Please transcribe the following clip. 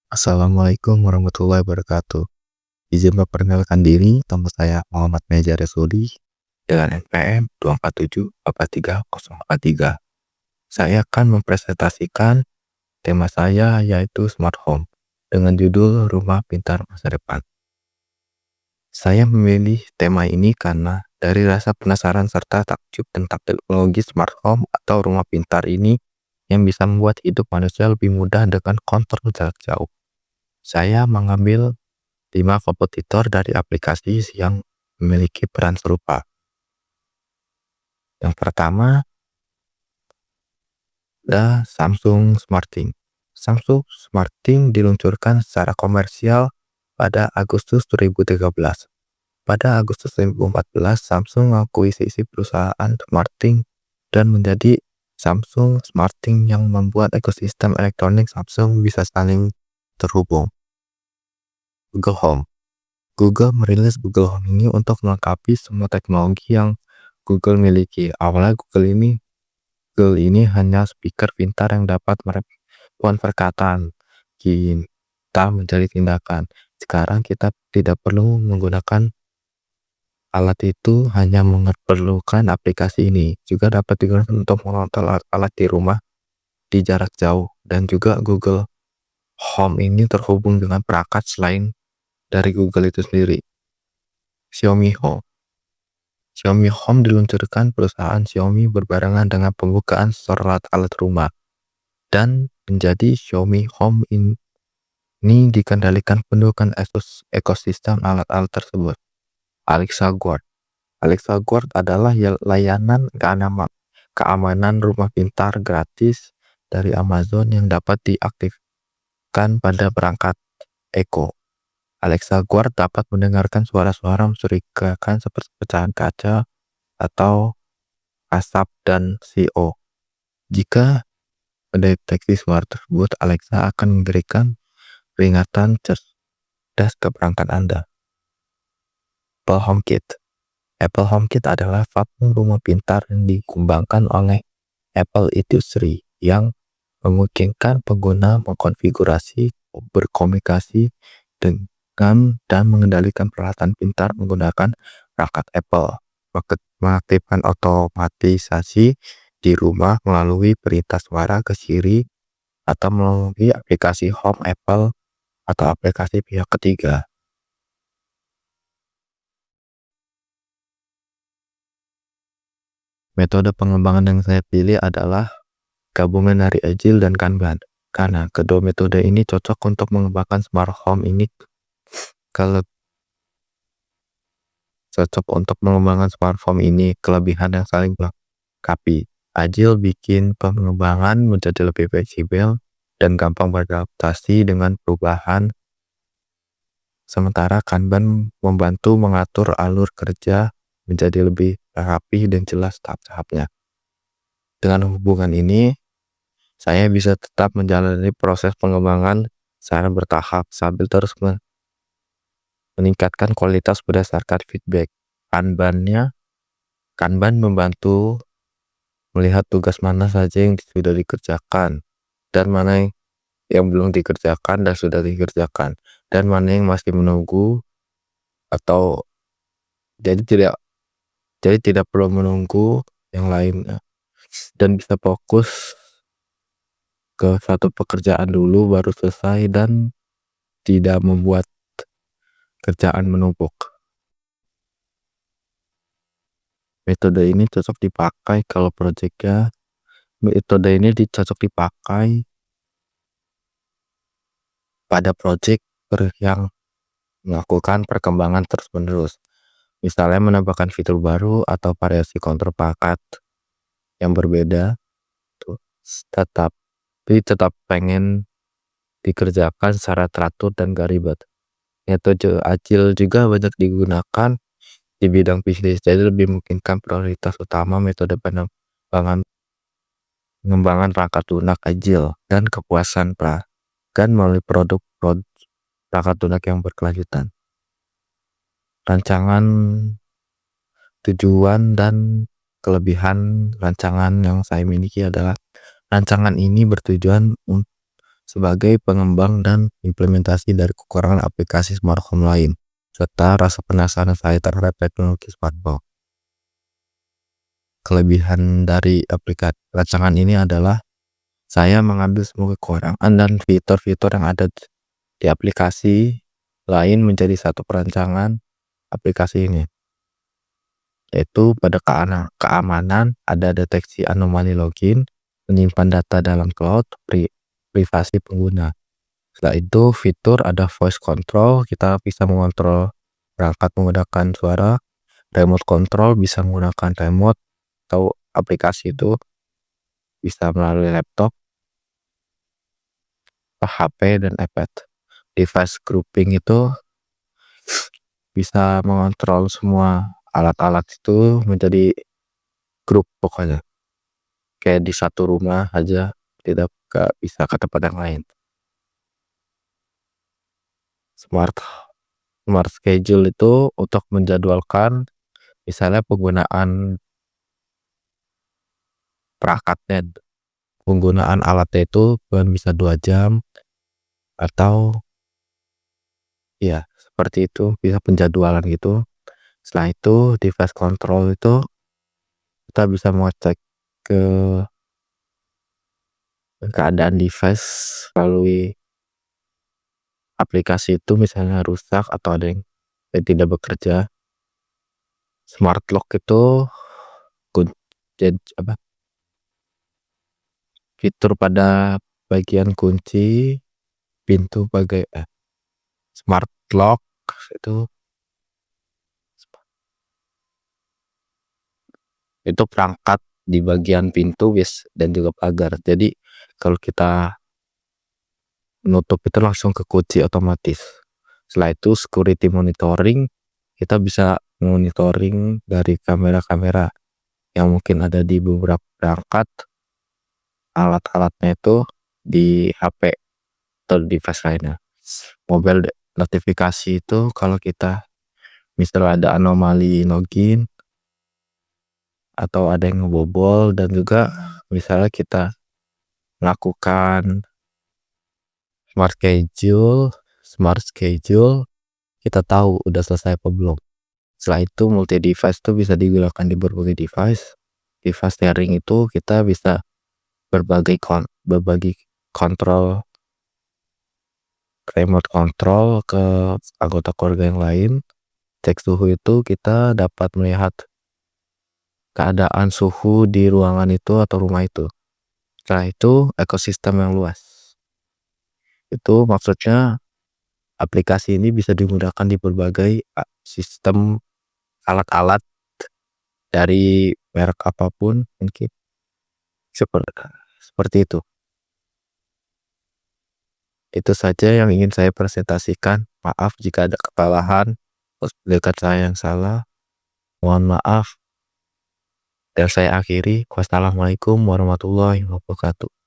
Assalamualaikum warahmatullahi wabarakatuh. Izin memperkenalkan diri, nama saya Muhammad Meja Resudi dengan NPM 247434043. Saya akan mempresentasikan tema saya yaitu Smart Home dengan judul Rumah Pintar Masa Depan. Saya memilih tema ini karena dari rasa penasaran serta takjub tentang teknologi smart home atau rumah pintar ini yang bisa membuat hidup manusia lebih mudah dengan kontrol jarak jauh. Saya mengambil 5 kompetitor dari aplikasi yang memiliki peran serupa. Yang pertama, ada Samsung SmartThings. Samsung SmartThings diluncurkan secara komersial pada Agustus 2013. Pada Agustus 2014, Samsung mengakuisisi perusahaan SmartThings dan menjadi Samsung SmartThings yang membuat ekosistem elektronik Samsung bisa saling terhubung. Google Home. Google merilis Google Home ini untuk melengkapi semua teknologi yang Google miliki. Awalnya Google ini hanya speaker pintar yang dapat merespon perkataan kita menjadi tindakan. Sekarang kita tidak perlu menggunakan alat itu, hanya memerlukan aplikasi ini. Juga dapat digunakan untuk mengontrol alat di rumah di jarak jauh. Dan juga Google Home ini terhubung dengan perangkat selain dari Google itu sendiri. Xiaomi Home. Xiaomi Home diluncurkan perusahaan Xiaomi berbarengan dengan pembukaan store alat rumah dan menjadi Xiaomi Home ini dikendalikan penuh dengan ekosistem alat-alat tersebut. Alexa Guard. Alexa Guard adalah layanan keamanan rumah pintar gratis dari Amazon yang dapat diaktifkan pada perangkat Echo. Alexa Guard dapat mendengarkan suara-suara mencurigakan seperti pecahan kaca atau asap dan CO. Jika mendeteksi suara tersebut, Alexa akan memberikan peringatan cerdas ke perangkat Anda. Apple HomeKit. Apple HomeKit adalah platform rumah pintar yang dikembangkan oleh Apple Industries yang memungkinkan pengguna mengkonfigurasi, berkomunikasi dengan dan mengendalikan peralatan pintar menggunakan perangkat Apple, mengaktifkan otomatisasi di rumah melalui perintah suara ke Siri atau melalui aplikasi Home Apple atau aplikasi pihak ketiga. Metode pengembangan yang saya pilih adalah gabungan dari Agile dan Kanban, karena kedua metode ini cocok untuk mengembangkan smart home ini. Kalau cocok untuk mengembangkan smart home ini, kelebihan yang saling melengkapi. Agile bikin pengembangan menjadi lebih fleksibel dan gampang beradaptasi dengan perubahan, sementara Kanban membantu mengatur alur kerja menjadi lebih rapi dan jelas tahap-tahapnya. Dengan hubungan ini, saya bisa tetap menjalani proses pengembangan secara bertahap sambil terus meningkatkan kualitas berdasarkan feedback. Kanban membantu melihat tugas mana saja yang sudah dikerjakan dan mana yang belum dikerjakan dan sudah dikerjakan, dan mana yang masih menunggu atau jadi tidak perlu menunggu yang lainnya, dan bisa fokus ke satu pekerjaan dulu baru selesai dan tidak membuat kerjaan menumpuk. Metode ini cocok dipakai kalau metode ini cocok dipakai pada proyek yang melakukan perkembangan terus-menerus. Misalnya menambahkan fitur baru atau variasi kontrol perangkat yang berbeda, tapi tetap pengen dikerjakan secara teratur dan gak ribet. Metode Agile juga banyak digunakan di bidang bisnis, jadi lebih memungkinkan prioritas utama metode pengembangan perangkat lunak Agile dan kepuasan pelanggan melalui produk perangkat lunak yang berkelanjutan. Rancangan tujuan dan kelebihan rancangan yang saya miliki adalah rancangan ini bertujuan sebagai pengembang dan implementasi dari kekurangan aplikasi smart home lain, serta rasa penasaran saya terhadap teknologi smart home. Kelebihan dari aplikasi rancangan ini adalah saya mengambil semua kekurangan dan fitur-fitur yang ada di aplikasi lain menjadi satu perancangan aplikasi ini, yaitu pada keamanan ada deteksi anomali login, menyimpan data dalam cloud, privasi pengguna. Setelah itu fitur ada voice control, kita bisa mengontrol perangkat menggunakan suara, remote control bisa menggunakan remote atau aplikasi itu bisa melalui laptop, HP dan iPad. Device grouping itu bisa mengontrol semua alat-alat itu menjadi grup pokoknya. Kayak di satu rumah aja, tidak bisa ke tempat yang lain. Smart schedule itu untuk menjadwalkan misalnya penggunaan perangkatnya, penggunaan alatnya itu bisa 2 jam atau ya seperti itu, bisa penjadwalan gitu. Setelah itu device control itu kita bisa mengecek ke keadaan device melalui aplikasi itu, misalnya rusak atau ada yang tidak bekerja. Smart lock itu fitur pada bagian kunci pintu smart lock itu perangkat di bagian pintu dan juga pagar. Jadi kalau kita nutup itu langsung ke kunci otomatis. Setelah itu security monitoring, kita bisa monitoring dari kamera-kamera yang mungkin ada di beberapa perangkat alat-alatnya itu di HP atau device lainnya. Mobile notifikasi itu kalau kita misalnya ada anomali login atau ada yang ngebobol, dan juga misalnya kita melakukan smart schedule, kita tahu udah selesai apa belum. Setelah itu multi device itu bisa digunakan di berbagai device sharing itu kita bisa berbagi kontrol, remote control ke anggota keluarga yang lain. Cek suhu itu kita dapat melihat keadaan suhu di ruangan itu atau rumah itu. Setelah itu ekosistem yang luas. Itu maksudnya aplikasi ini bisa digunakan di berbagai sistem alat-alat dari merek apapun, mungkin seperti itu. Itu saja yang ingin saya presentasikan. Maaf jika ada kesalahan, dekat saya yang salah. Mohon maaf. Dan saya akhiri. Wassalamualaikum warahmatullahi wabarakatuh.